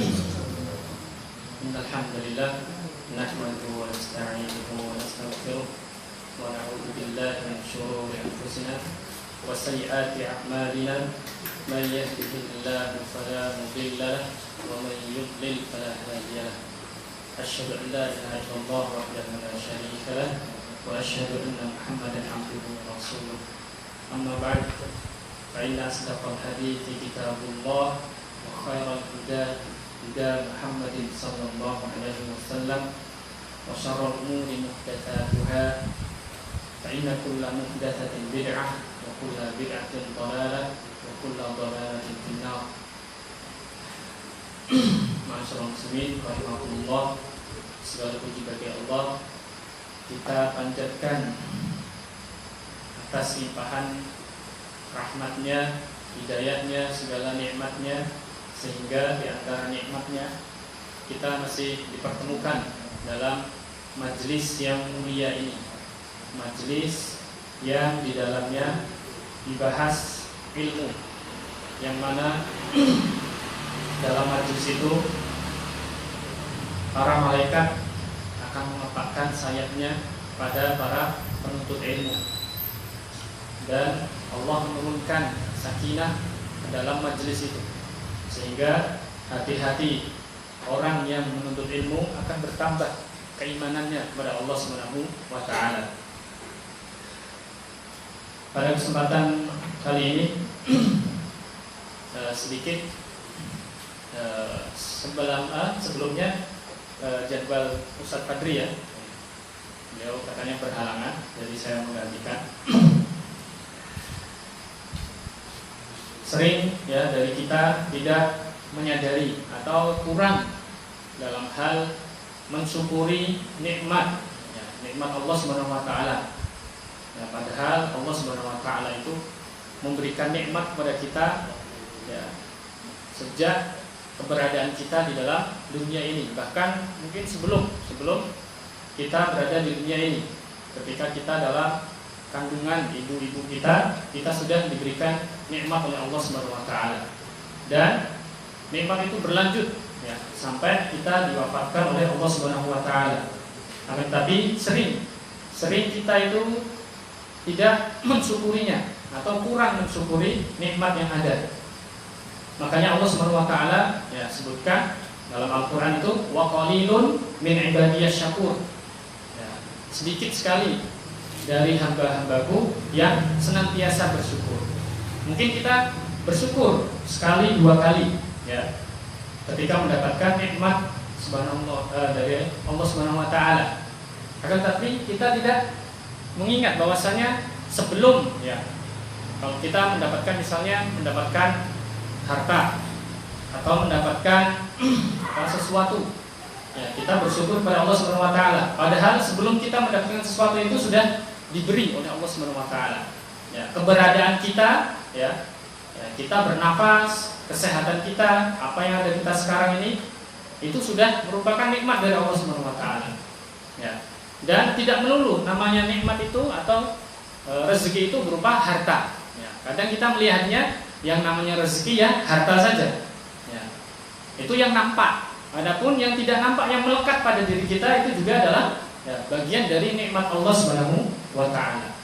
إن الحمد لله نحمده ونستعينه ونستغفره ونعوذ بالله من شرور أنفسنا وسيئات أعمالنا من يهده الله فلا مضل له ومن يضلل فلا هادي له أشهد أن لا إله إلا الله وحده لا شريك له وأشهد أن محمدا عبده ورسوله أما بعد فإن أصدق الحديث كتاب الله وخير الهدى هدى محمد صلى الله عليه وسلم وشر الأمور محدثاتها فإن كل محدثة بدعة وكل بدعة ضلالة وكل ضلالة في النار. Ma'asyiral muslimin rahimakumullah, segala puji bagi Allah. Kita panjatkan atas limpahan rahmatnya, hidayahnya, segala nikmatnya, sehingga di antara nikmatnya kita masih dipertemukan dalam majelis yang mulia ini, majelis yang di dalamnya dibahas ilmu, yang mana dalam majelis itu para malaikat akan mengepakkan sayapnya pada para penuntut ilmu, dan Allah menurunkan sakinah ke dalam majelis itu, sehingga hati-hati orang yang menuntut ilmu akan bertambah keimanannya kepada Allah Subhanahu wa taala. Pada kesempatan kali ini sedikit sebelumnya jadwal Ustadz Fadri ya, beliau katanya berhalangan, jadi saya menggantikan. Sering ya dari kita tidak menyadari atau kurang dalam hal mensyukuri nikmat, ya, nikmat Allah Subhanahu wa taala. Ya, padahal Allah Subhanahu wa taala itu memberikan nikmat kepada kita ya sejak keberadaan kita di dalam dunia ini, bahkan mungkin sebelum kita berada di dunia ini, ketika kita dalam kandungan ibu-ibu kita sudah diberikan nikmat oleh Allah Subhanahu wa taala. Dan nikmat itu berlanjut ya sampai kita diwafatkan oleh Allah Subhanahu wa taala. Akan tapi sering kita itu tidak mensyukurinya atau kurang mensyukuri nikmat yang ada. Makanya Allah Subhanahu wa taala ya sebutkan dalam Al-Qur'an itu wa qalilun min ibadiyasy syakur. Ya, sedikit sekali dari hamba-hambaku yang senantiasa bersyukur. Mungkin kita bersyukur sekali dua kali ya ketika mendapatkan nikmat dari Allah Subhanahu wa taala. Akan tapi kita tidak mengingat bahwasanya sebelum ya kalau kita mendapatkan harta atau mendapatkan sesuatu ya, kita bersyukur kepada Allah Subhanahu wa taala. Padahal sebelum kita mendapatkan sesuatu itu sudah diberi oleh Allah Subhanahu wa taala. Ya, keberadaan kita ya, kita bernafas, kesehatan kita, apa yang ada kita sekarang ini itu sudah merupakan nikmat dari Allah Subhanahu wa taala. Ya. Dan tidak melulu namanya nikmat itu atau rezeki itu berupa harta. Ya. Kadang kita melihatnya yang namanya rezeki ya harta saja. Ya. Itu yang nampak. Adapun yang tidak nampak yang melekat pada diri kita itu juga adalah ya, bagian dari nikmat Allah Subhanahu wa taala.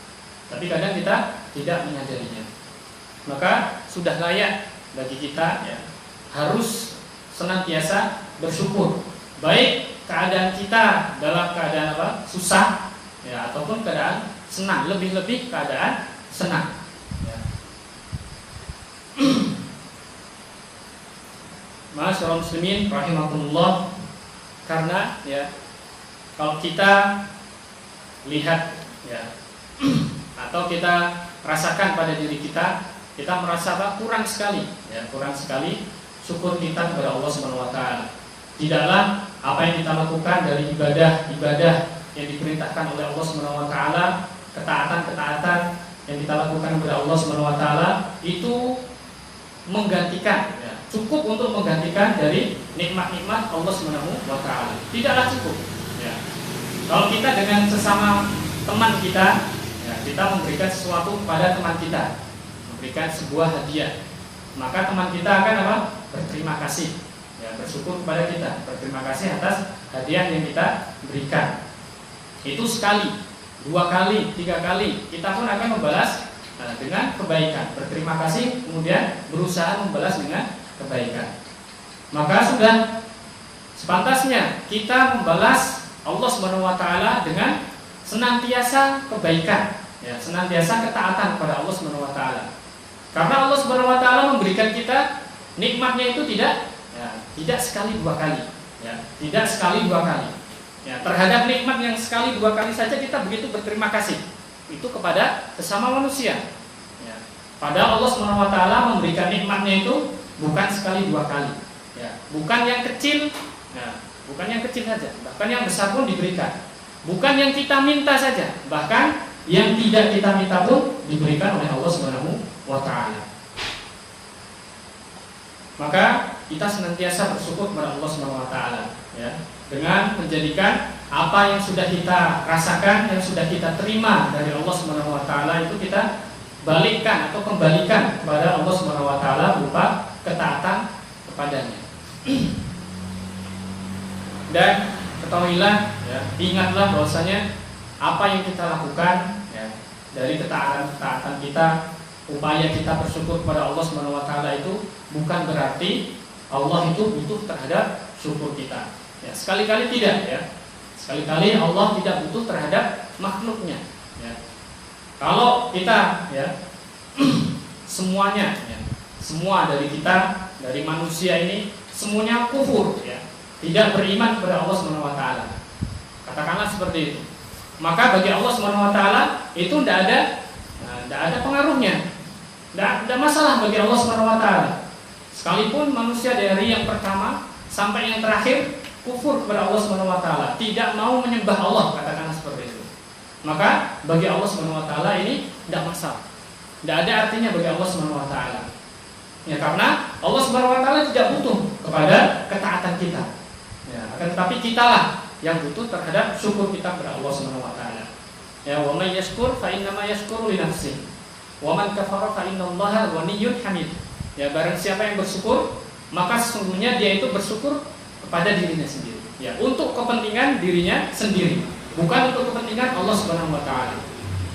Tapi kadang kita tidak menyadarinya. Maka sudah layak bagi kita ya, harus senantiasa bersyukur. Baik keadaan kita dalam keadaan susah ya ataupun keadaan senang, lebih-lebih keadaan senang. Ya. Ma'asyiral muslimin rahimakumullah, karena ya kalau kita lihat ya atau kita rasakan pada diri kita merasa kurang sekali syukur kita kepada Allah Subhanahu wa taala. Tidaklah apa yang kita lakukan dari ibadah yang diperintahkan oleh Allah Subhanahu wa taala, ketaatan yang kita lakukan kepada Allah Subhanahu wa taala itu menggantikan ya, cukup untuk menggantikan dari nikmat-nikmat Allah Subhanahu wa taala. Tidaklah cukup ya. Kalau kita dengan sesama teman kita ya, kita memberikan sesuatu kepada teman kita, memberikan sebuah hadiah, maka teman kita akan berterima kasih ya, bersyukur kepada kita, berterima kasih atas hadiah yang kita berikan. Itu sekali, 2 kali, 3 kali, kita pun akan membalas dengan kebaikan. Berterima kasih, kemudian berusaha membalas dengan kebaikan. Maka sudah sepantasnya kita membalas Allah Subhanahu wa taala dengan senantiasa kebaikan, ya, senantiasa ketaatan kepada Allah Subhanahu wa taala. Karena Allah Subhanahu wa taala memberikan kita nikmatnya itu tidak sekali 2 kali, ya, tidak sekali 2 kali. Ya, terhadap nikmat yang sekali 2 kali saja kita begitu berterima kasih. Itu kepada sesama manusia. Ya. Padahal Allah Subhanahu wa taala memberikan nikmatnya itu bukan sekali 2 kali. Ya. Bukan yang kecil, ya, bukan yang kecil saja, bahkan yang besar pun diberikan. Bukan yang kita minta saja, bahkan yang tidak kita minta pun diberikan oleh Allah Subhanahu wa taala. Maka kita senantiasa bersyukur kepada Allah Subhanahu wa taala, ya, dengan menjadikan apa yang sudah kita rasakan, yang sudah kita terima dari Allah Subhanahu wa taala itu kita balikkan atau kembalikan kepada Allah Subhanahu wa taala berupa ketaatan kepadanya. Dan ketahuilah, ya, ingatlah bahwasanya apa yang kita lakukan, ya, dari ketaatan kita, upaya kita bersyukur kepada Allah Subhanahu wa taala itu bukan berarti Allah itu butuh terhadap syukur kita. Ya, sekali-kali tidak, ya. Sekali-kali Allah tidak butuh terhadap makhluknya, ya. Kalau kita, ya, semuanya, ya, semua dari kita, dari manusia ini semuanya kufur, ya, tidak beriman kepada Allah Subhanahu wa taala. Katakanlah seperti itu. Maka bagi Allah Subhanahu wa taala itu tidak ada pengaruhnya. Tidak masalah bagi Allah Subhanahu wa taala. Sekalipun manusia dari yang pertama sampai yang terakhir kufur kepada Allah Subhanahu wa taala, tidak mau menyembah Allah, katakanlah seperti itu. Maka bagi Allah Subhanahu wa taala ini tidak masalah. Tidak ada artinya bagi Allah Subhanahu wa taala. Ya, karena Allah Subhanahu wa taala tidak butuh kepada ketaatan kita. Ya, akan tetapi kitalah yang butuh terhadap syukur kita kepada Allah Subhanahu wa taala. Ya, wa may yashkur fa innama yashkuru li nafsihi. Wa man kafara fa innallaha ghaniyyun hamid. Ya, barang siapa yang bersyukur, maka sesungguhnya dia itu bersyukur kepada dirinya sendiri. Ya, untuk kepentingan dirinya sendiri, bukan untuk kepentingan Allah Subhanahu wa taala.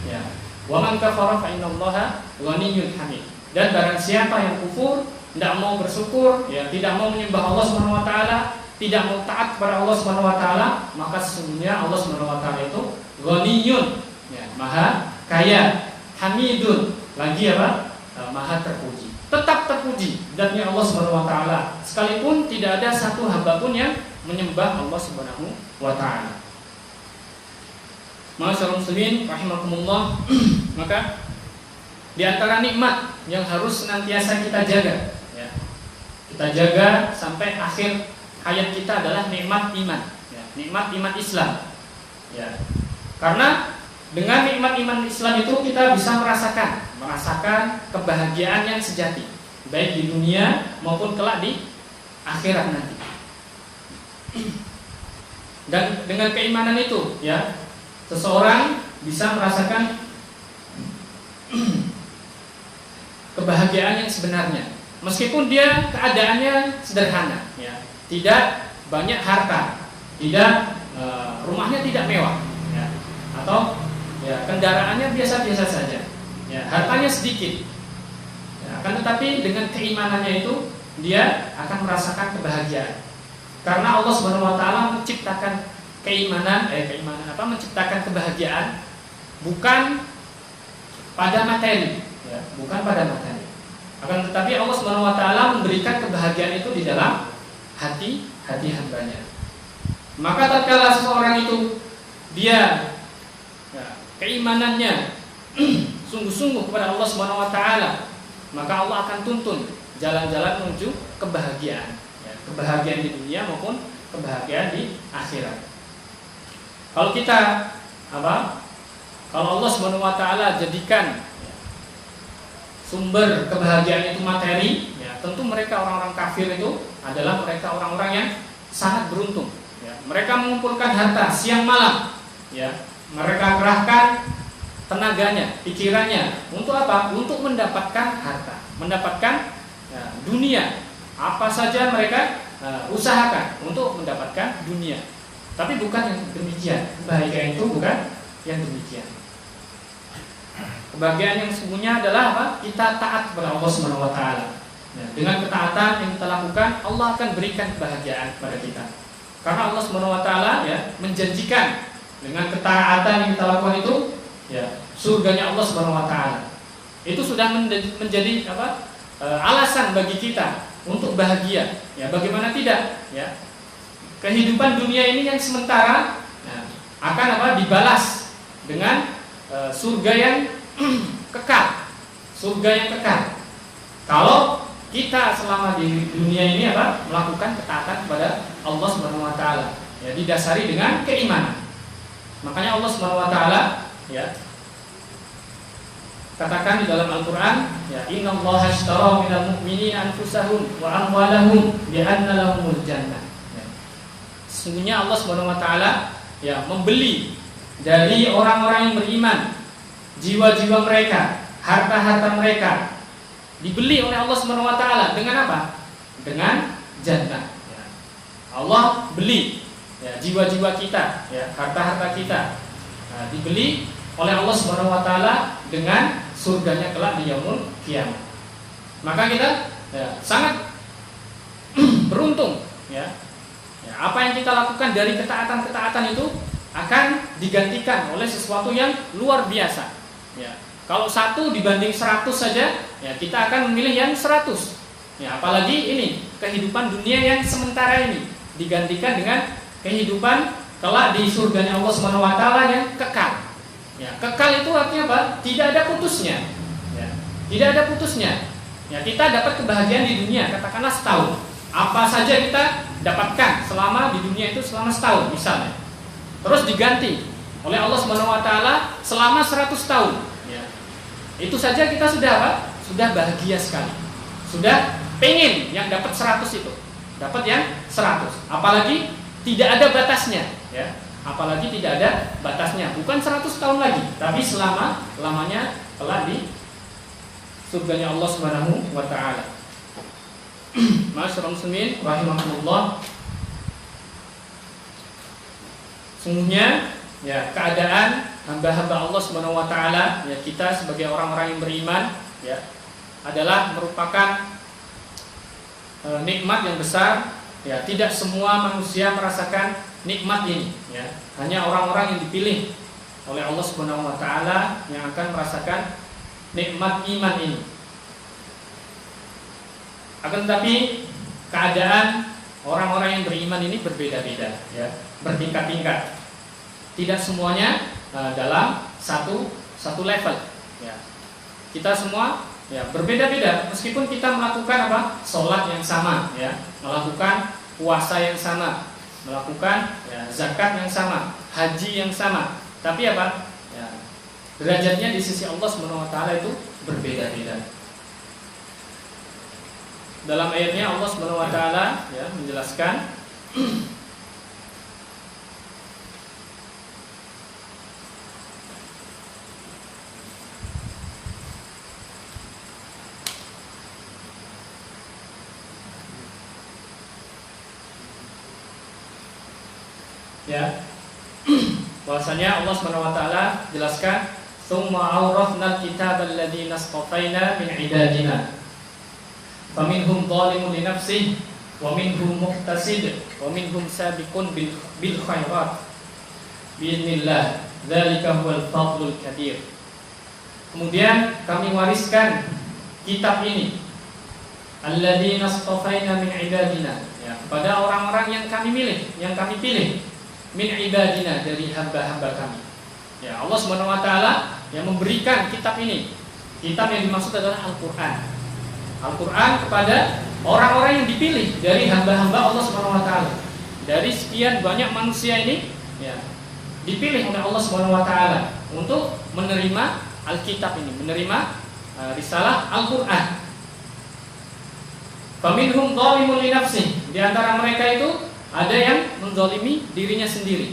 Ya. Wa man kafara fa innallaha ghaniyyun hamid. Dan barang siapa yang kufur, tidak mau bersyukur, ya, tidak mau menyembah Allah Subhanahu wa taala, tidak mau taat kepada Allah Subhanahu wa taala, maka sesungguhnya Allah Subhanahu wa taala itu ghaniyyun, ya, maha kaya, hamidun, lagi apa? Maha terpuji. Tetap terpuji zatnya Allah Subhanahu wa taala, sekalipun tidak ada satu hamba pun yang menyembah Allah Subhanahu wa taala. Ma'asyiral muslimin rahimakumullah, maka di antara nikmat yang harus senantiasa kita jaga, ya, kita jaga sampai akhir hayat kita adalah nikmat iman, ya, nikmat iman Islam, ya. Karena dengan nikmat iman Islam itu kita bisa merasakan kebahagiaan yang sejati, baik di dunia maupun kelak di akhirat nanti. Dan dengan keimanan itu, ya, seseorang bisa merasakan kebahagiaan yang sebenarnya, meskipun dia keadaannya sederhana, ya, tidak banyak harta, tidak rumahnya tidak mewah, ya, atau, ya, kendaraannya biasa-biasa saja, ya, hartanya sedikit, ya, akan tetapi dengan keimanannya itu dia akan merasakan kebahagiaan, karena Allah Subhanahu wa taala menciptakan menciptakan kebahagiaan bukan pada materi, ya, bukan pada materi. Akan tetapi Allah Subhanahu wa taala memberikan kebahagiaan itu di dalam hati hambanya. Maka tatkala seseorang itu dia, ya, keimanannya sungguh-sungguh kepada Allah Subhanahu wa taala, maka Allah akan tuntun jalan-jalan menuju kebahagiaan, ya, kebahagiaan di dunia maupun kebahagiaan di akhirat. Kalau kita kalau Allah Subhanahu wa taala jadikan, ya, sumber kebahagiaan itu materi, ya, tentu mereka orang-orang kafir itu adalah mereka orang-orang yang sangat beruntung, ya. Mereka mengumpulkan harta siang malam, ya. Mereka kerahkan tenaganya, pikirannya untuk apa? Untuk mendapatkan harta, mendapatkan, ya, dunia. Apa saja mereka usahakan untuk mendapatkan dunia. Tapi bukan yang demikian. Kebahagiaan itu bukan yang demikian. Kebahagiaan yang sesungguhnya adalah apa? Kita taat kepada Allah Subhanahu wa taala. Nah, dengan ketaatan yang kita lakukan, Allah akan berikan kebahagiaan kepada kita. Karena Allah Subhanahu wa taala ya menjanjikan dengan ketaatan yang kita lakukan itu ya surganya Allah Subhanahu wa taala. Itu sudah menjadi apa? Alasan bagi kita untuk bahagia. Ya, bagaimana tidak? Ya. Kehidupan dunia ini yang sementara akan apa? Dibalas dengan surga yang kekal. Surga yang kekal. Kalau kita selama di dunia ini apa? Melakukan ketaatan kepada Allah Subhanahu wa taala, ya didasari dengan keimanan. Makanya Allah Subhanahu wa taala ya katakan di dalam Al-Qur'an, ya innallaha ashtara minal mu'minina anfusahum wa amwalahum bi anna lahumul jannah. Sesungguhnya Allah Subhanahu wa taala ya membeli dari orang-orang yang beriman jiwa-jiwa mereka, harta-harta mereka dibeli oleh Allah Subhanahu wa taala dengan apa? Dengan jannah. Ya. Allah beli ya jiwa-jiwa kita, ya harta-harta kita. Nah, dibeli oleh Allah Subhanahu wa taala dengan surganya kelak di yaumul qiyamah. Maka kita ya, sangat beruntung ya. Ya, apa yang kita lakukan dari ketaatan-ketaatan itu akan digantikan oleh sesuatu yang luar biasa. Ya, kalau 1 dibanding 100 saja, ya kita akan memilih yang 100. Ya, apalagi ini kehidupan dunia yang sementara ini digantikan dengan kehidupan kelak di surganya Allah Subhanahu wa taala yang kekal. Ya, kekal itu artinya apa? Tidak ada putusnya. Ya, tidak ada putusnya. Ya, kita dapat kebahagiaan di dunia, katakanlah setahun. Apa saja kita dapatkan selama di dunia itu selama setahun misalnya. Terus diganti oleh Allah Subhanahu wa taala selama 100 tahun. Ya. Itu saja kita sudah apa? Sudah bahagia sekali. Sudah pengen yang dapat 100 itu. Dapat yang 100. Apalagi tidak ada batasnya, ya. Apalagi tidak ada batasnya. Bukan 100 tahun lagi, tapi lamanya kelak di surganya Allah Subhanahu wa taala. Ma'asyiral muslimin rahimakumullah. Sungguhnya ya keadaan hamba-hamba Allah Subhanahu wa taala ya kita sebagai orang-orang yang beriman ya adalah merupakan nikmat yang besar ya. Tidak semua manusia merasakan nikmat ini ya. Hanya orang-orang yang dipilih oleh Allah Subhanahu wa taala yang akan merasakan nikmat iman ini. Akan tetapi keadaan orang-orang yang beriman ini berbeda-beda ya, bertingkat-tingkat. Tidak semuanya dalam satu level ya. Kita semua ya berbeda-beda meskipun kita melakukan apa? Salat yang sama ya, melakukan puasa yang sama, melakukan ya, zakat yang sama, haji yang sama. Tapi apa? Ya, derajatnya di sisi Allah Subhanahu wa taala itu berbeda-beda. Dalam ayatnya Allah Subhanahu wa taala ya menjelaskan ya bahwasanya Allah Subhanahu wa taala jelaskan summa awrafnal kitabal ladzina astafaina min ibadina faminhum zalimun li nafsihi wa minhum muqtasid wa minhum sabiqun bil khairat biidznillah dzalika huwal fadlul kabir. Kemudian kami wariskan kitab ini alladzina astafaina min ibadina ya, kepada orang-orang yang kami pilih min ibadina dari hamba-hamba kami. Ya, Allah Subhanahu wa taala yang memberikan kitab ini. Kitab yang dimaksud adalah Al-Qur'an. Al-Qur'an kepada orang-orang yang dipilih dari hamba-hamba Allah Subhanahu wa taala. Dari sekian banyak manusia ini ya, dipilih oleh Allah Subhanahu wa taala untuk menerima Alkitab ini, menerima risalah Al-Qur'an. Faminhum zalimun li nafsihi. Di antara mereka itu ada yang menzalimi dirinya sendiri.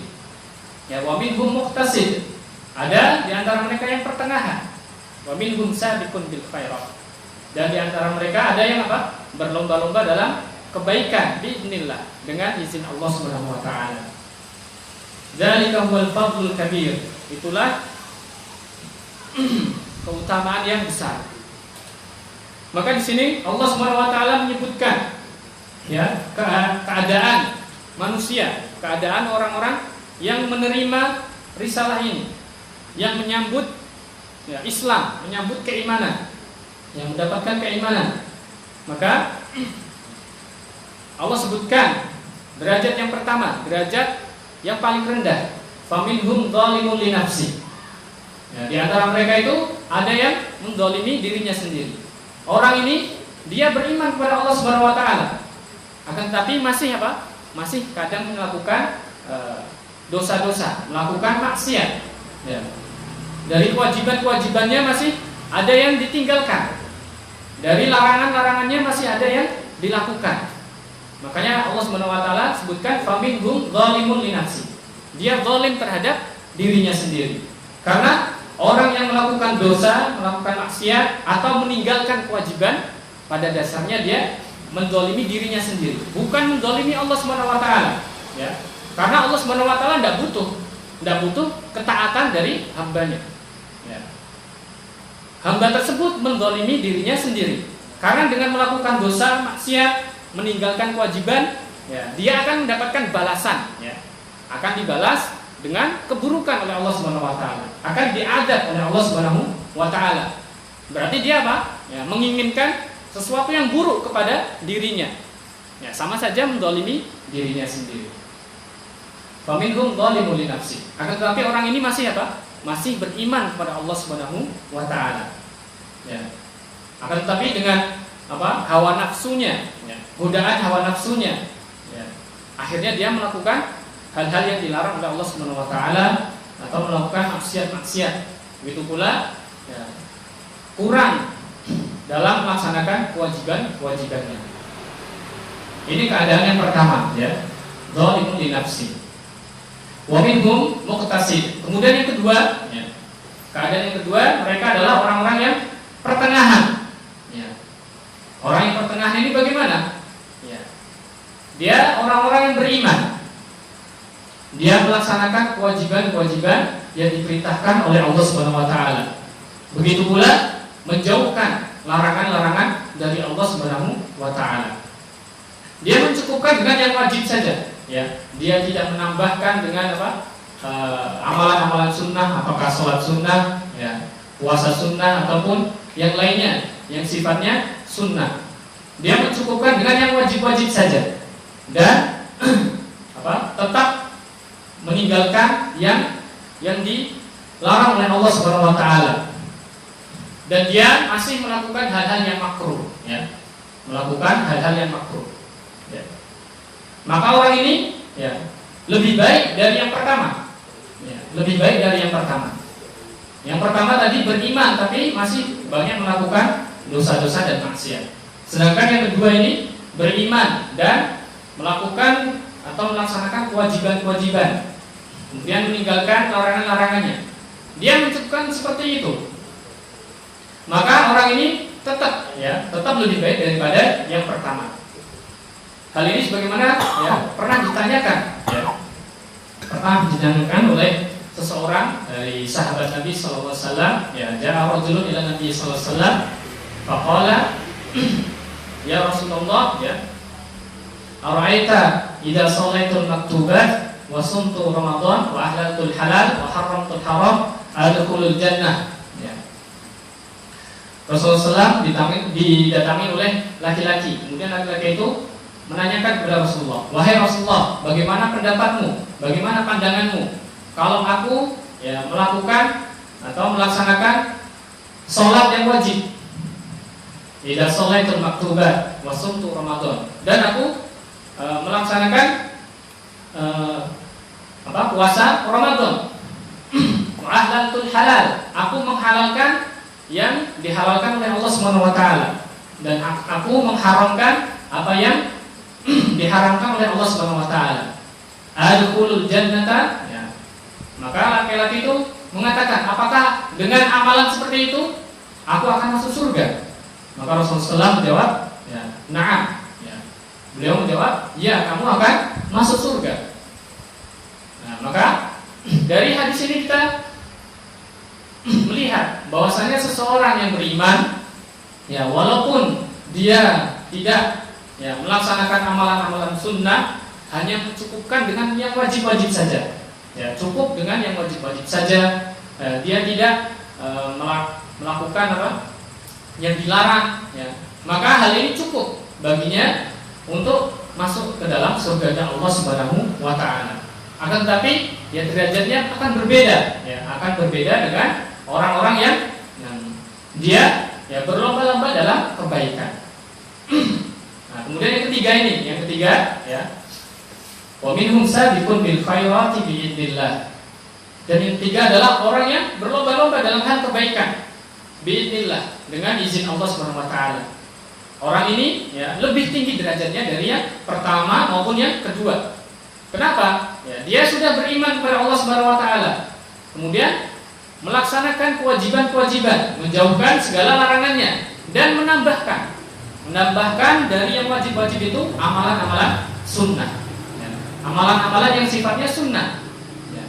Ya, wa minhum muqtasid. Ada di antara mereka yang pertengahan. Wa minhum sabiqun bil khairat. Dan di antara mereka ada yang apa? Berlomba-lomba dalam kebaikan biidznillah dengan izin Allah Subhanahu wa taala. Dzalika huwal fadlul kabir. Itulah keutamaan yang besar. Maka di sini Allah Subhanahu wa taala menyebutkan ya keadaan manusia, keadaan orang-orang yang menerima risalah ini, yang menyambut ya, Islam, menyambut keimanan, yang mendapatkan keimanan. Maka Allah sebutkan derajat yang pertama, derajat yang paling rendah, faminhum dzalimun li nafsi. Ya, di antara mereka itu ada yang menzalimi dirinya sendiri. Orang ini dia beriman kepada Allah Subhanahu wa taala. Akan tetapi masih apa? Masih kadang melakukan dosa-dosa, melakukan maksiat. Ya. Dari kewajiban-kewajibannya masih ada yang ditinggalkan. Dari larangan-larangannya masih ada yang dilakukan. Makanya Allah Subhanahu wa taala sebutkan faminhum dzalimun li nafsi. Dia zalim terhadap dirinya sendiri. Karena orang yang melakukan dosa, melakukan maksiat atau meninggalkan kewajiban, pada dasarnya dia menzalimi dirinya sendiri, bukan menzalimi Allah Subhanahu wa taala. Ya. Karena Allah Subhanahu wa taala tidak butuh ketaatan dari hambanya. Ya. Hamba tersebut menzalimi dirinya sendiri. Karena dengan melakukan dosa, maksiat, meninggalkan kewajiban, ya, dia akan mendapatkan balasan, ya. Akan dibalas dengan keburukan oleh Allah Subhanahu wa taala. Akan diadab oleh Allah Subhanahu wa taala. Berarti dia apa? Ya, menginginkan sesuatu yang buruk kepada dirinya. Ya, sama saja menzalimi dirinya sendiri. Faminhum dzalimun li nafsi. Akan tetapi orang ini masih apa? Masih beriman kepada Allah Subhanahu wa taala. Ya. Akan tetapi dengan apa? Hawa nafsunya, ya, godaan hawa nafsunya. Ya. Akhirnya dia melakukan hal-hal yang dilarang oleh Allah Subhanahu wa taala atau melakukan maksiat-maksiat. Begitu pula ya, kurang dalam melaksanakan kewajiban-kewajibannya. Ini keadaan yang pertama, ya. Dzalimun li nafsi. Wa minhum muqtasid. Kemudian yang kedua, ya. Keadaan yang kedua, mereka adalah orang-orang yang pertengahan. Ya. Orang yang pertengahan ini bagaimana? Ya. Dia orang-orang yang beriman. Dia melaksanakan kewajiban-kewajiban yang diperintahkan oleh Allah Subhanahu wa taala. Begitu pula menjauhkan larangan-larangan dari Allah Subhanahu wa taala. Dia mencukupkan dengan yang wajib saja, ya. Dia tidak menambahkan dengan apa? Amalan-amalan sunnah, apakah sholat sunnah, ya, puasa sunnah ataupun yang lainnya yang sifatnya sunnah. Dia mencukupkan dengan yang wajib-wajib saja dan apa? Tetap meninggalkan yang dilarang oleh Allah Subhanahu wa taala. Dan dia masih melakukan hal-hal yang makruh, ya. Melakukan hal-hal yang makruh. Ya. Maka orang ini ya lebih baik dari yang pertama. Ya, lebih baik dari yang pertama. Yang pertama tadi beriman tapi masih banyak melakukan dosa-dosa dan maksiat. Sedangkan yang kedua ini beriman dan melakukan atau melaksanakan kewajiban-kewajiban, kemudian meninggalkan larangan-larangannya. Dia mencukupkan seperti itu. Maka orang ini tetap lebih baik daripada yang pertama. Hal ini sebagaimana ya pernah ditanyakan, ya, pernah ditanyakan oleh seseorang dari sahabat Nabi sallallahu alaihi wasallam, ya, ja'a rajulun ila Nabi sallallahu alaihi wasallam faqala ya Rasulullah, ya, ara'aita idza shallaitul maktubat wa sumtu ramadan wa ahlaltul halal wa haramtul haram adkhulul jannah. Rasulullah SAW didatangi oleh laki-laki. Kemudian laki-laki itu menanyakan kepada Rasulullah, wahai Rasulullah, bagaimana pendapatmu? Bagaimana pandanganmu? Kalau aku ya melakukan atau melaksanakan sholat yang wajib, idza sholaitul maktubat wa sumtu ramadan, dan aku melaksanakan puasa Ramadan, wa ahlaltul halal, aku menghalalkan yang dihalalkan oleh Allah Subhanahu wa taala, dan aku mengharamkan apa yang diharamkan oleh Allah Subhanahu wa taala. Adkhulul jannata, ya. Maka laki-laki itu mengatakan, apakah dengan amalan seperti itu aku akan masuk surga? Maka Rasulullah SAW menjawab, ya, na'am, ya. Beliau menjawab, ya kamu akan masuk surga. Nah, maka dari hadis ini kita melihat bahwasanya seseorang yang beriman, ya walaupun dia tidak ya melaksanakan amalan-amalan sunnah, hanya mencukupkan dengan yang wajib-wajib saja. Ya, cukup dengan yang wajib-wajib saja. Dia tidak melakukan apa yang dilarang, ya. Maka hal ini cukup baginya untuk masuk ke dalam surganya Allah Subhanahu wa taala. Akan tetapi ya derajatnya akan berbeda, ya, akan berbeda dengan orang-orang yang dia ya berlomba-lomba dalam kebaikan. Nah, kemudian yang ketiga ya, wa minhum sabiqun bil khairati biidznillah. Dan yang ketiga adalah orang yang berlomba-lomba dalam hal kebaikan biidznillah, dengan izin Allah Subhanahu wa taala. Orang ini ya lebih tinggi derajatnya dari yang pertama maupun yang kedua. Kenapa? Ya, dia sudah beriman kepada Allah Subhanahu wa taala. Kemudian melaksanakan kewajiban-kewajiban, menjauhkan segala larangannya, dan menambahkan dari yang wajib-wajib itu amalan-amalan sunnah, ya. Amalan-amalan yang sifatnya sunnah, ya.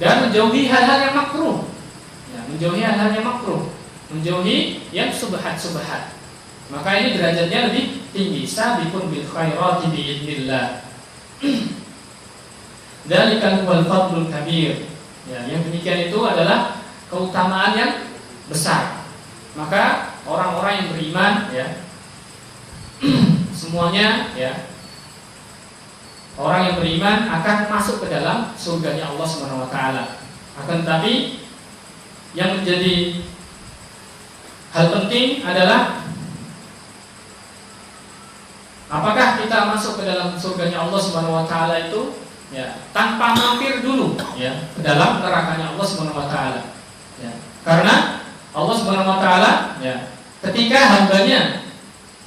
Dan menjauhi hal-hal yang makruh, ya. Menjauhi yang subhat-subhat. Maka ini derajatnya lebih tinggi. Sabiqun bil khairati biidznillah. Dzalikal huwal fadlul kabir. Ya, yang demikian itu adalah keutamaan yang besar. Maka orang-orang yang beriman, ya, semuanya, ya, orang yang beriman akan masuk ke dalam surganya Allah Subhanahu wa taala. Akan tetapi yang menjadi hal penting adalah apakah kita masuk ke dalam surganya Allah Subhanahu wa taala itu ya tanpa mampir dulu ya ke dalam nerakanya Allah Subhanahu wa taala. Ya. Karena Allah Subhanahu wa taala ya ketika hambanya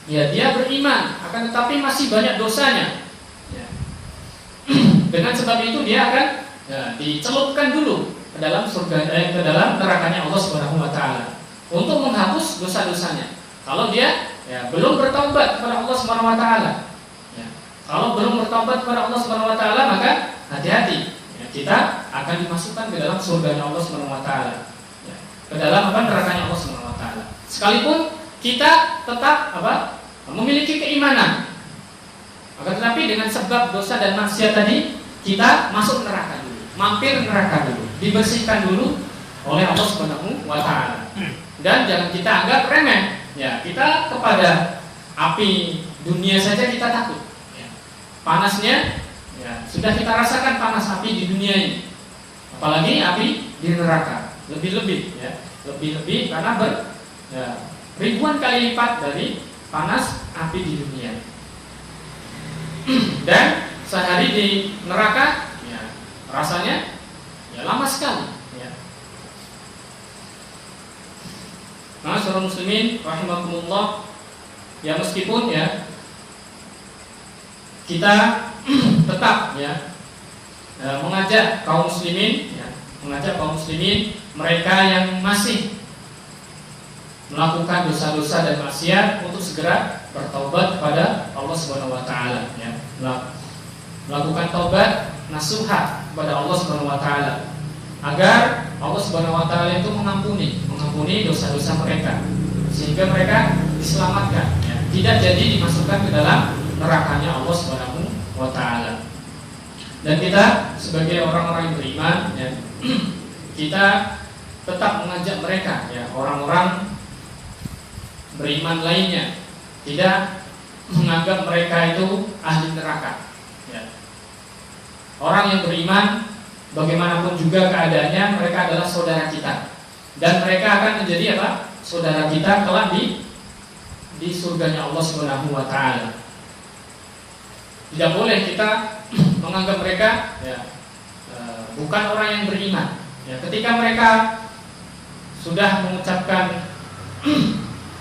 ya dia beriman akan tetapi masih banyak dosanya. Ya. Dengan sebab itu dia akan ya, dicelupkan dulu ke dalam ke dalam nerakanya Allah Subhanahu wa taala untuk menghapus dosa-dosanya. Kalau dia ya belum bertaubat kepada Allah Subhanahu wa taala. Ya. Kalau belum bertaubat kepada Allah Subhanahu wa taala, maka hati-hati. Ya, kita akan dimasukkan ke dalam surganya Allah Subhanahu wa taala. Ya. Ke dalam nerakanya Allah Subhanahu wa taala. Sekalipun kita tetap memiliki keimanan. Akan tetapi dengan sebab dosa dan maksiat tadi, kita masuk neraka dulu, mampir neraka dulu, dibersihkan dulu oleh Allah Subhanahu wa taala. Dan jangan kita anggap remeh. Ya, kita kepada api dunia saja kita takut. Ya. Panasnya, ya, sudah kita rasakan panas api di dunia ini. Apalagi api di neraka, lebih-lebih, ya, lebih-lebih karena ribuan kali lipat dari panas api di dunia. Dan sehari di neraka, ya, rasanya ya lama sekali. Nah, saudara muslimin rahimakumullah, ya meskipun ya kita tetap ya mengajak kaum muslimin mereka yang masih melakukan dosa-dosa dan maksiat untuk segera bertaubat kepada Allah Subhanahu wa taala, ya. Melakukan taubat nasuha kepada Allah Subhanahu wa taala agar Allah Subhanahu wa taala itu mengampuni dosa-dosa mereka sehingga mereka diselamatkan, ya. Tidak jadi dimasukkan ke dalam nerakanya Allah Subhanahu wa taala. Dan kita sebagai orang-orang yang beriman, ya, kita tetap mengajak mereka, ya, orang-orang beriman lainnya, tidak menganggap mereka itu ahli neraka, ya. Orang yang beriman bagaimanapun juga keadaannya, mereka adalah saudara kita, dan mereka akan menjadi saudara kita kelak di surganya Allah Subhanahu wa taala. Tidak boleh kita menganggap mereka, ya, bukan orang yang beriman, ya. Ketika mereka sudah mengucapkan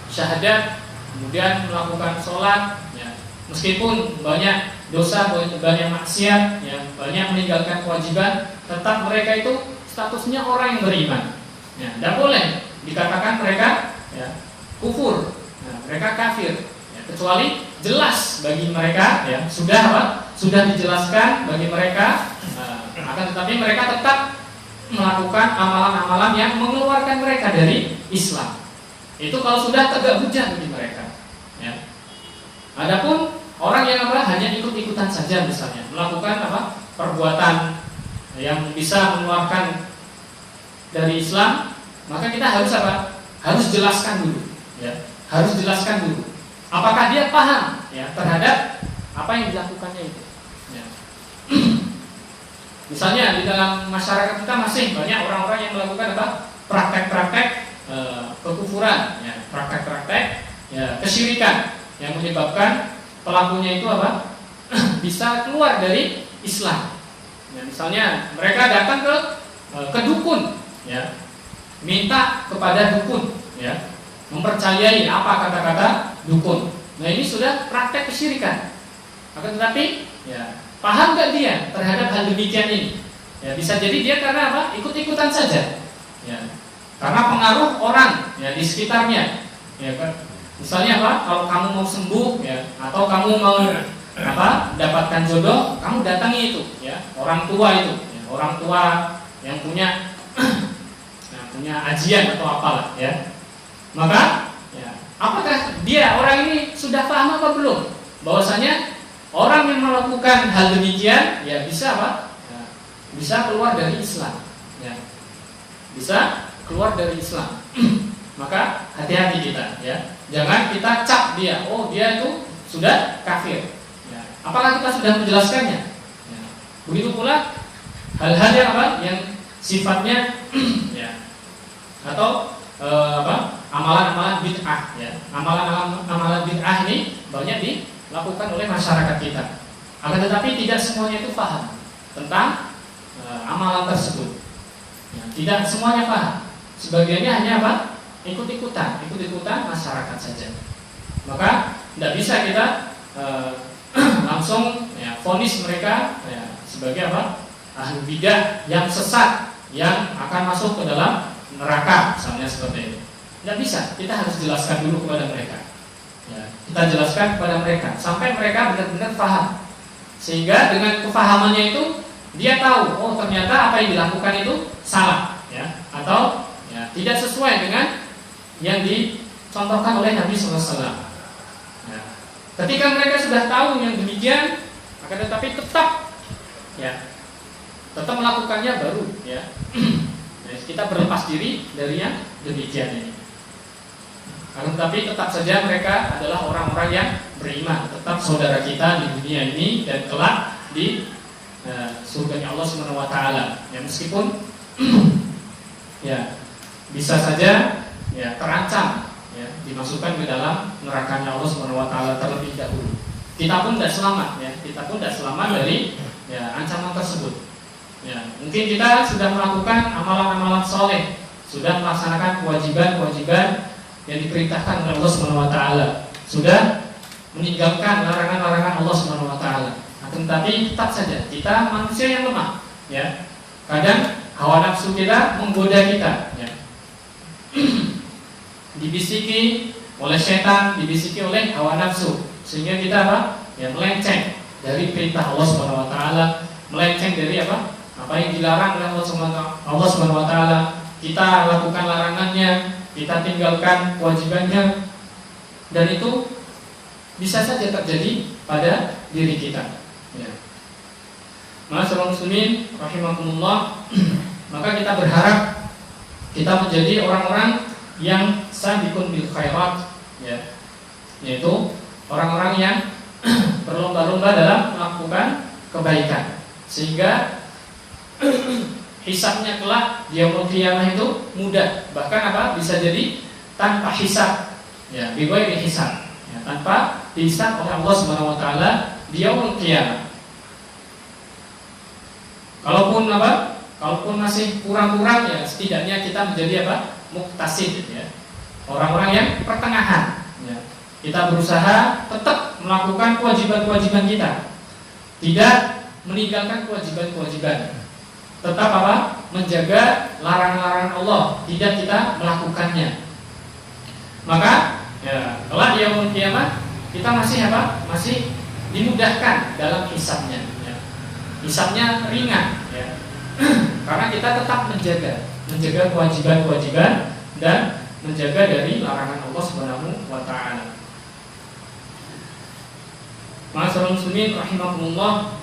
syahadat, kemudian melakukan sholat, ya, meskipun banyak dosa, banyak maksiat, ya, banyak meninggalkan kewajiban, tetap mereka itu statusnya orang yang beriman. Ya, tidak boleh dikatakan mereka, ya, kufur, ya, mereka kafir, ya, kecuali jelas bagi mereka, ya, sudah dijelaskan bagi mereka, akan tetapi mereka tetap melakukan amalan-amalan yang mengeluarkan mereka dari Islam. Itu kalau sudah tegak hujah bagi mereka, ya. Adapun orang yang hanya ikut-ikutan saja, misalnya melakukan perbuatan yang bisa mengeluarkan dari Islam, maka kita harus harus jelaskan dulu, ya. Harus jelaskan dulu apakah dia paham, ya, terhadap apa yang dilakukannya itu, ya. Misalnya di dalam masyarakat kita masih banyak orang-orang yang melakukan praktek-praktek kekufuran, ya, praktek-praktek, ya, kesyirikan yang menyebabkan pelakunya itu bisa keluar dari Islam. Ya, misalnya mereka datang ke dukun, ya, minta kepada dukun, ya, mempercayai apa kata-kata dukun. Nah, ini sudah praktek kesyirikan. Akan tetapi, ya, paham gak dia terhadap hal demikian ini? Ya, bisa jadi dia karena ikut-ikutan saja, ya, karena pengaruh orang, ya, di sekitarnya, ya kan. Misalnya kalau kamu mau sembuh, ya, atau kamu mau dapatkan jodoh, kamu datangi itu, ya, orang tua itu, ya, orang tua yang punya punya ajian atau apalah, ya. Maka, ya, apakah dia orang ini sudah paham apa belum bahwasanya orang yang melakukan hal demikian, ya, bisa ya, bisa keluar dari Islam, ya, bisa keluar dari Islam. Maka hati-hati kita, ya, jangan kita cap dia, oh dia itu sudah kafir, ya. Apakah kita sudah menjelaskannya? Ya. Begitu pula hal-hal yang sifatnya ya, atau amalan-amalan bid'ah, ya. Amalan bid'ah ini banyak dilakukan oleh masyarakat kita. Akan tetapi tidak semuanya itu paham tentang amalan tersebut. Ya, tidak semuanya paham. Sebagiannya hanya ikut-ikutan masyarakat saja. Maka tidak bisa kita langsung, ya, vonis mereka, ya, sebagai ahli bidah yang sesat yang akan masuk ke dalam neraka, misalnya seperti itu. Tidak bisa, kita harus jelaskan dulu kepada mereka, ya, kita jelaskan kepada mereka sampai mereka benar-benar paham, sehingga dengan kepahamannya itu dia tahu, oh ternyata apa yang dilakukan itu salah, ya, atau, ya, tidak sesuai dengan yang dicontohkan oleh Nabi SAW. Ya. Ketika mereka sudah tahu yang demikian, akan tetapi tetap, ya, tetap melakukannya baru, ya. Kita berlepas diri dari yang demikian ini. Akan tetapi tetap saja mereka adalah orang-orang yang beriman, tetap saudara kita di dunia ini dan kelak di surganya Allah Subhanahu wa taala. Ya, meskipun ya bisa saja, ya, terancam, ya, dimasukkan ke dalam nerakanya Allah Subhanahu wa taala terlebih dahulu. Kita pun tidak selamat, ya. Kita pun tidak selamat dari, ya, ancaman tersebut. Ya, mungkin kita sudah melakukan amalan-amalan soleh, sudah melaksanakan kewajiban-kewajiban yang diperintahkan oleh Allah Subhanahu wa taala, sudah meninggalkan larangan-larangan Allah Subhanahu wa taala. Akan tetapi tetap saja kita manusia yang lemah, ya. Kadang hawa nafsu kita menggoda kita, ya. Dibisiki oleh setan, dibisiki oleh hawa nafsu, sehingga kita ya, melenceng dari perintah Allah Subhanahu wa taala, melenceng dari apa yang dilarang oleh Allah Subhanahu wa taala. Kita lakukan larangannya, kita tinggalkan kewajibannya, dan itu bisa saja terjadi pada diri kita, ya. Ma'asyiral muslimin rahimakumullah, maka kita berharap kita menjadi orang-orang yang sabiqun bil khairat, ya, yaitu orang-orang yang berlomba-lomba dalam melakukan kebaikan, sehingga hisabnya kelak di yaumul qiyamah itu mudah, bahkan bisa jadi tanpa hisab, ya, bighairi hisab, ya, tanpa dihisab oleh Allah Subhanahu wa taala di yaumul qiyamah. Kalaupun masih kurang-kurang, ya, setidaknya kita menjadi muktasid, ya, orang-orang yang pertengahan, ya. Kita berusaha tetap melakukan kewajiban-kewajiban kita, tidak meninggalkan kewajiban-kewajiban, tetap menjaga larangan-larangan Allah, tidak kita melakukannya. Maka, ya, kelak di yaumul qiyamah kita masih apa? Masih dimudahkan dalam hisabnya. Ya. Hisabnya ringan, ya. Karena kita tetap menjaga kewajiban-kewajiban dan menjaga dari larangan Allah Subhanahu wa taala. Ma'asyiral muslimin rahimakumullah.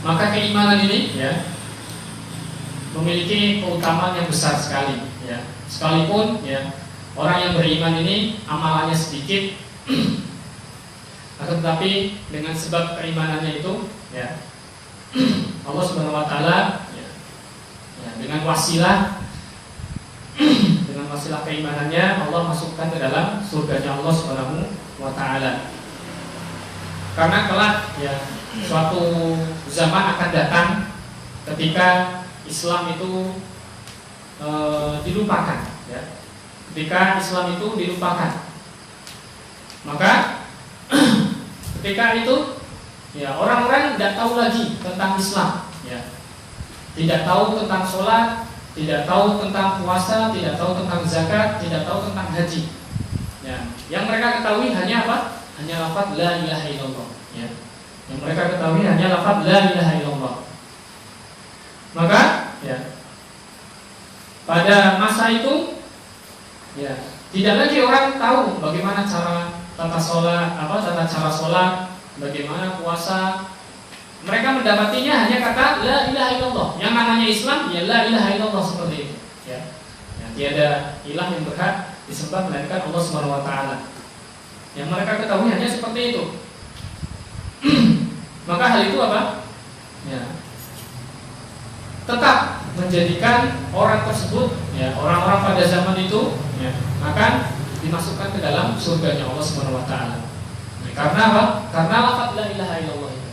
Maka keimanan ini ya memiliki keutamaan yang besar sekali ya. Sekalipun ya orang yang beriman ini amalannya sedikit akan tetapi dengan sebab keimanannya itu ya Allah Subhanahu wa taala ya, dengan wasilah keimanannya Allah masukkan ke dalam surganya Allah Subhanahu wa taala. Karena kelak ya suatu zaman akan datang ketika Islam itu dilupakan ya. Ketika Islam itu dilupakan, maka ketika itu ya orang-orang tidak tahu lagi tentang Islam ya. Tidak tahu tentang sholat, tidak tahu tentang puasa, tidak tahu tentang zakat, tidak tahu tentang haji ya. Yang mereka ketahui hanya apa? Hanya lafaz la ilaha illallah ya. Yang mereka ketahui hanya lafaz la ilaha illallah. Maka ya pada masa itu ya tidak lagi orang tahu bagaimana cara tata cara sholat, bagaimana puasa. Mereka mendapatinya hanya kata la ilaha illallah. Yang namanya Islam ya la ilaha illallah seperti itu ya. Tiada ilah yang berhak disembah melainkan Allah Subhanahu wa taala. Yang mereka ketahui hanya seperti itu. Maka hal itu apa? Ya, tetap menjadikan orang tersebut, ya, orang-orang pada zaman itu, ya, akan dimasukkan ke dalam surganya Allah Subhanahu Wa Taala. Karena apa? Karena lafaz la ilaha illallah itu.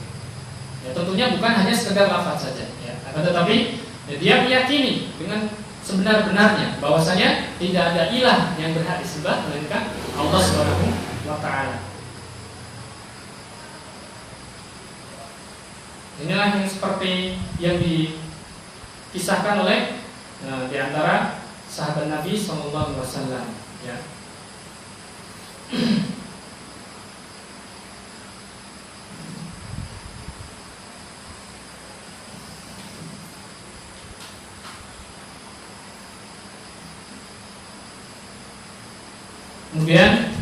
Ya, tentunya bukan hanya sekedar lafaz saja, ya, akan tetapi ya, dia meyakini dengan sebenar-benarnya bahwasanya tidak ada ilah yang berhak disembah melainkan Allah Subhanahu Wa Taala. Inilah yang seperti yang dikisahkan oleh di antara sahabat Nabi Sallallahu Alaihi Wasallam. Ya. Kemudian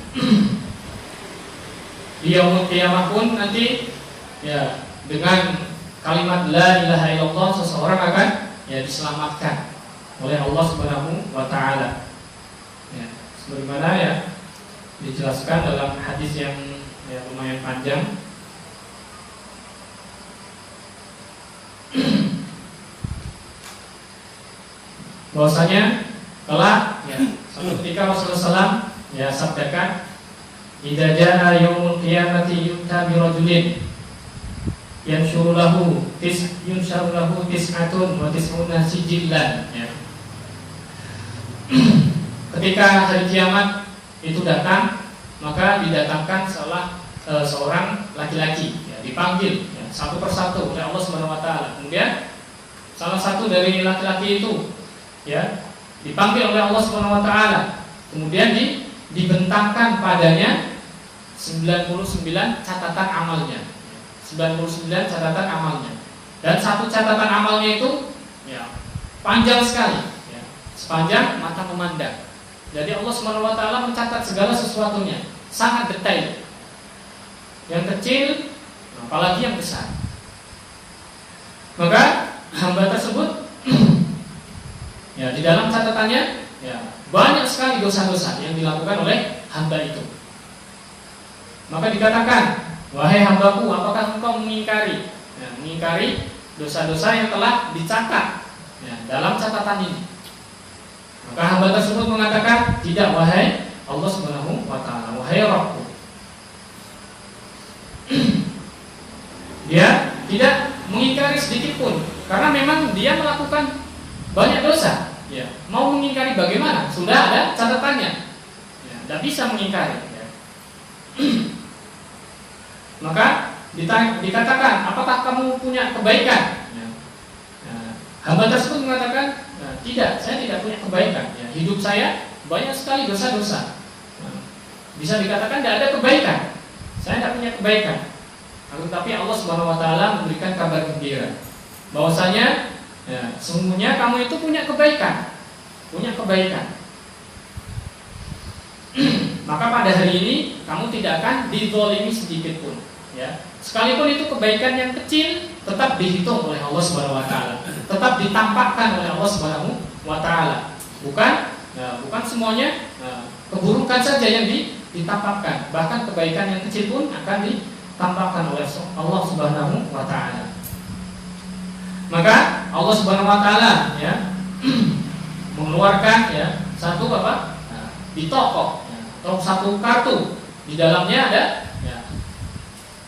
di yaumul qiyamah pun nanti ya dengan kalimat la ilaha illallah seseorang akan ya diselamatkan oleh Allah Subhanahu wa taala. Ya, sebagaimana ya dijelaskan dalam hadis yang ya lumayan panjang. Bahwasanya kelak ya suatu ketika Rasulullah SAW ya sabdakan idza jaa yaumul qiyamati yu'ta bi rajulin yanshuru lahu tis'atun wa tis'una sijillan ya. Ketika hari kiamat itu datang, maka didatangkan seorang laki-laki ya, dipanggil ya, satu persatu oleh Allah Subhanahu wa taala. Kemudian salah satu dari laki-laki itu ya dipanggil oleh Allah Subhanahu wa taala. Kemudian dibentangkan padanya 99 catatan amalnya. 99 catatan amalnya. Dan satu catatan amalnya itu ya panjang sekali ya, sepanjang mata memandang. Jadi Allah Subhanahu wa taala mencatat segala sesuatunya, sangat detail. Yang kecil apalagi yang besar. Maka hamba tersebut ya di dalam catatannya ya banyak sekali dosa-dosa yang dilakukan oleh hamba itu. Maka dikatakan, wahai hambaku, apakah engkau mengingkari dosa-dosa yang telah dicatat ya, dalam catatan ini? Maka hamba tersebut mengatakan, tidak wahai Allah Subhanahu wa taala, wahai Rabbku. Dia tidak mengingkari sedikit pun, karena memang dia melakukan banyak dosa. Ya, mau mengingkari bagaimana? Sudah ada catatannya. Ya, tidak bisa mengingkari. Ya. Maka dikatakan, apakah kamu punya kebaikan? Ya. Nah, hamba tersebut mengatakan, tidak, saya tidak punya kebaikan. Ya, hidup saya banyak sekali dosa-dosa. Nah, bisa dikatakan tidak ada kebaikan. Saya tidak punya kebaikan. Tetapi Allah Subhanahu wa taala memberikan kabar gembira bahwasanya ya, sesungguhnya kamu itu punya kebaikan. Punya kebaikan. Maka pada hari ini kamu tidak akan dizalimi sedikit pun, ya. Sekalipun itu kebaikan yang kecil tetap dihitung oleh Allah Subhanahu wa taala. Tetap ditampakkan oleh Allah Subhanahu wa taala. Bukan semuanya keburukan saja yang ditampakkan. Bahkan kebaikan yang kecil pun akan ditampakkan oleh Allah Subhanahu wa taala. Maka Allah Subhanahu wa taala ya mengeluarkan ya satu di toko ya, atau satu kartu, di dalamnya ada ya,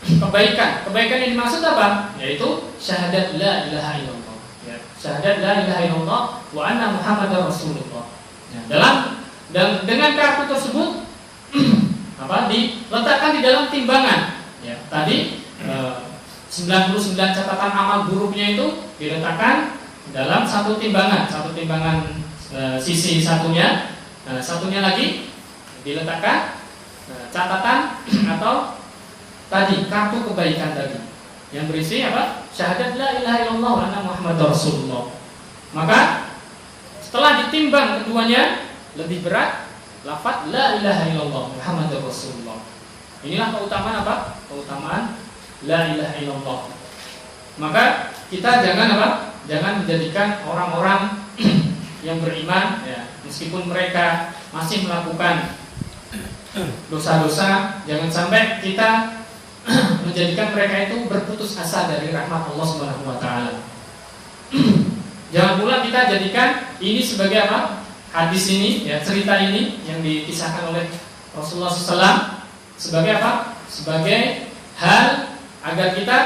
kebaikan. Kebaikan yang dimaksud apa? Yaitu syahadat la ilaha illallah. Ya, syahadat la ilaha illallah wa anna Muhammadar Rasulullah. Ya, dan dengan kartu tersebut diletakkan di dalam timbangan. Ya, tadi 99 catatan amal buruknya itu diletakkan dalam satu timbangan sisi satunya, satunya lagi diletakkan catatan atau tadi kartu kebaikan tadi yang berisi apa? Syahadat la ilaha illallah wa anna Muhammadar Rasulullah. Maka setelah ditimbang keduanya lebih berat lafaz la ilaha illallah Muhammadar Rasulullah. Inilah keutamaan apa? Keutamaan la ilaha illallah. Maka kita jangan menjadikan orang-orang yang beriman ya, meskipun mereka masih melakukan dosa-dosa, jangan sampai kita menjadikan mereka itu berputus asa dari rahmat Allah Subhanahu wa taala. Jangan pula kita jadikan ini sebagai apa? Hadis ini ya, cerita ini yang dikisahkan oleh Rasulullah SAW sebagai apa? Sebagai hal agar kita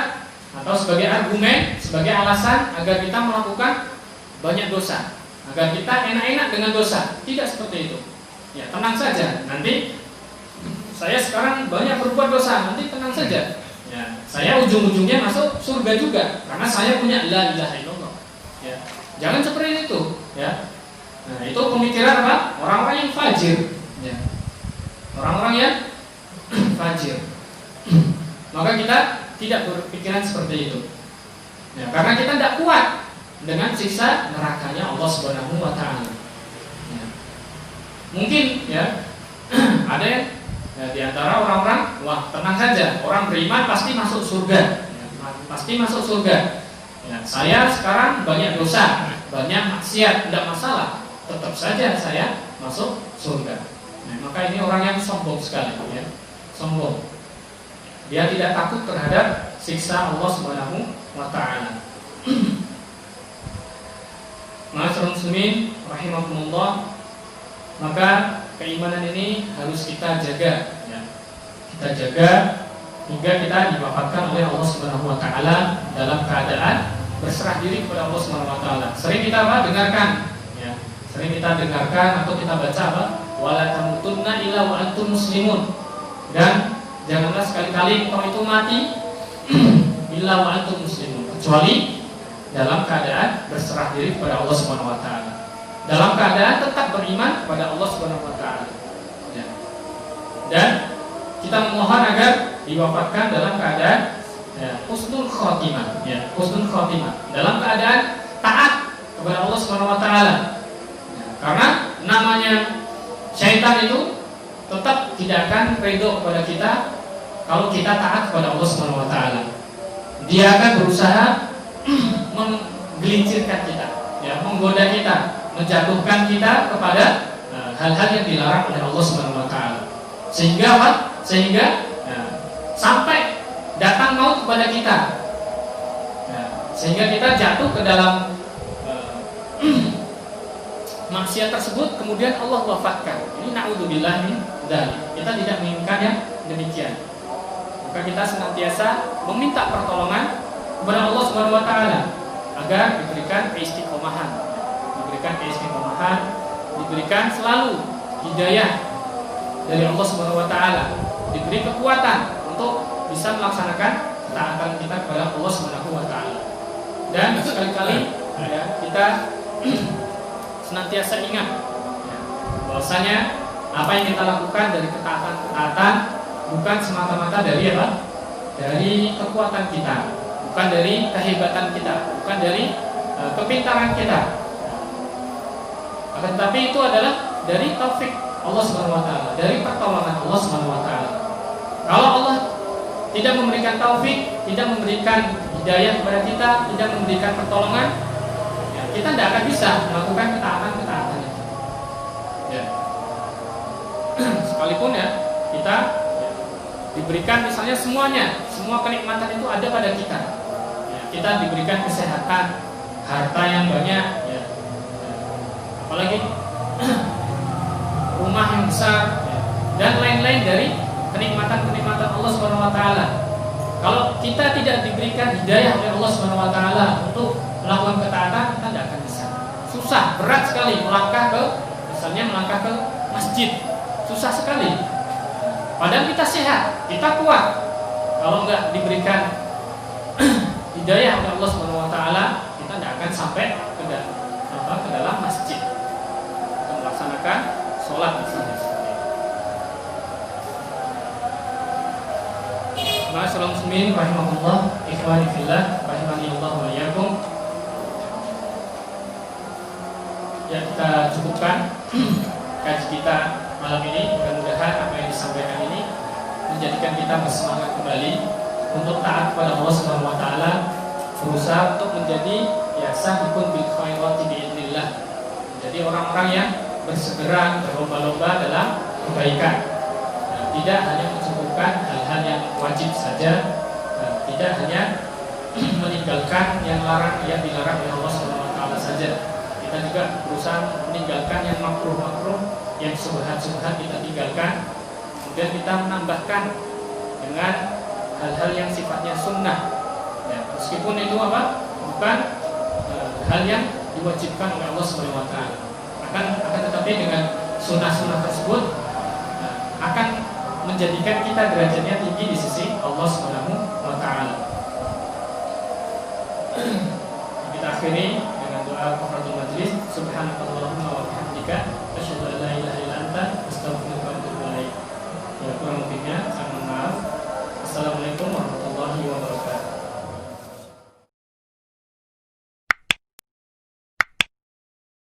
atau sebagai argumen, sebagai alasan agar kita melakukan banyak dosa, agar kita enak-enak dengan dosa. Tidak seperti itu. Ya, tenang saja. Nanti saya sekarang banyak berbuat dosa, nanti tenang saja. Ya, saya ujung-ujungnya masuk surga juga karena saya punya la ilaha illallah. Ya, jangan seperti itu. Ya, nah itu pemikiran apa? Orang-orang yang fajir. Ya, orang-orang yang fajir. Maka kita tidak berpikiran seperti itu. Ya, karena kita tidak kuat dengan siksa nerakanya Allah Subhanahu wa taala. Ya. Mungkin ya ada ya, di antara orang-orang, wah tenang saja, orang beriman pasti masuk surga. Ya, pasti masuk surga. Ya, saya sekarang banyak dosa, banyak maksiat, tidak masalah. Tetap saja saya masuk surga. Nah, maka ini orang yang sombong sekali ya. Sombong. Dia tidak takut terhadap siksa Allah Subhanahu wa taala. Ma'asyiral muslimin rahimakumullah, maka keimanan ini harus kita jaga ya. Kita jaga hingga kita diwafatkan oleh Allah Subhanahu wa taala dalam keadaan berserah diri kepada Allah Subhanahu wa taala. Sering kita dengarkan ya. Sering kita dengarkan atau kita baca apa? Wala tamutunna illa wa antum muslimun. Dan janganlah sekali-kali engkau itu mati illa wa antum muslimun, kecuali dalam keadaan berserah diri kepada Allah Subhanahu wa taala. Dalam keadaan tetap beriman kepada Allah Subhanahu wa taala. Ya. Dan kita memohon agar diwafatkan dalam keadaan husnul khotimah, ya, husnul khotimah. Dalam keadaan taat kepada Allah Subhanahu wa taala. Ya, karena namanya syaitan itu tetap tidak akan ridho kepada kita kalau kita taat kepada Allah Subhanahu wa taala. Dia akan berusaha menggelincirkan kita, ya, menggoda kita, menjatuhkan kita kepada hal-hal yang dilarang oleh Allah Subhanahu wa taala. Sehingga apa? Sehingga sampai datang maut kepada kita. Sehingga kita jatuh ke dalam maksiat tersebut, kemudian Allah wafatkan. Ini na'udzubillah min dzalik. Kita tidak menginginkan yang demikian. Maka kita senantiasa meminta pertolongan kepada Allah Subhanahu wa taala agar diberikan keistiqomahan, diberikan selalu hidayah dari Allah Subhanahu wa taala, diberi kekuatan untuk bisa melaksanakan ketaatan kita kepada Allah Subhanahu wa taala. Dan sekali-kali ya, kita senantiasa ingat ya, bahwasanya Apa yang kita lakukan dari ketaatan bukan semata-mata dari apa? Dari kekuatan kita, bukan dari kehebatan kita, bukan dari kepintaran kita. Akan tetapi itu adalah dari taufik Allah Subhanahu wa taala, dari pertolongan Allah Subhanahu wa taala. Kalau Allah tidak memberikan taufik, tidak memberikan hidayah kepada kita, tidak memberikan pertolongan, ya, kita tidak akan bisa melakukan ketaatan itu. Ya. Sekalipun ya kita diberikan misalnya semuanya, semua kenikmatan itu ada pada kita. Ya, kita diberikan kesehatan, harta yang banyak, ya. Apalagi rumah yang besar, ya, dan lain-lain dari kenikmatan-kenikmatan Allah Subhanahu wa taala. Kalau kita tidak diberikan hidayah oleh Allah Subhanahu wa taala untuk melakukan ketaatan, kita tidak akan bisa. Susah, berat sekali melangkah ke masjid. Susah sekali. Padahal kita sehat, kita kuat. Kalau nggak diberikan hidayah oleh Allah Subhanahu wa taala, kita tidak akan sampai ke dalam masjid untuk melaksanakan sholat misalnya. Ma'asyiral muslimin rahimahullah, ikhwani fillah, rahimani Allah wa iyyakum. Ya, kita cukupkan kaji kita malam ini. Mudah-mudahan apa yang disampaikan ini menjadikan kita bersemangat kembali untuk taat kepada Allah Subhanahu wa taala, berusaha untuk menjadi ya sabiqun bil khairati biidznillah. Jadi orang-orang yang bersegera berlomba-lomba dalam kebaikan. Tidak hanya mencukupkan hal-hal yang wajib saja, tidak hanya meninggalkan yang dilarang oleh Allah Subhanahu wa taala saja. Kita juga berusaha meninggalkan yang makruh-makruh, yang subhat-subhat kita tinggalkan. Kemudian kita menambahkan dengan hal-hal yang sifatnya sunnah. Ya, meskipun itu bukan hal yang diwajibkan oleh Allah Subhanahu wa taala. Akan tetapi dengan sunnah-sunnah tersebut akan menjadikan kita derajatnya tinggi di sisi Allah Subhanahu wa taala. Kita akhiri dengan doa kafaratul majlis. Subhanakallahumma wa bihamdika asyhadu an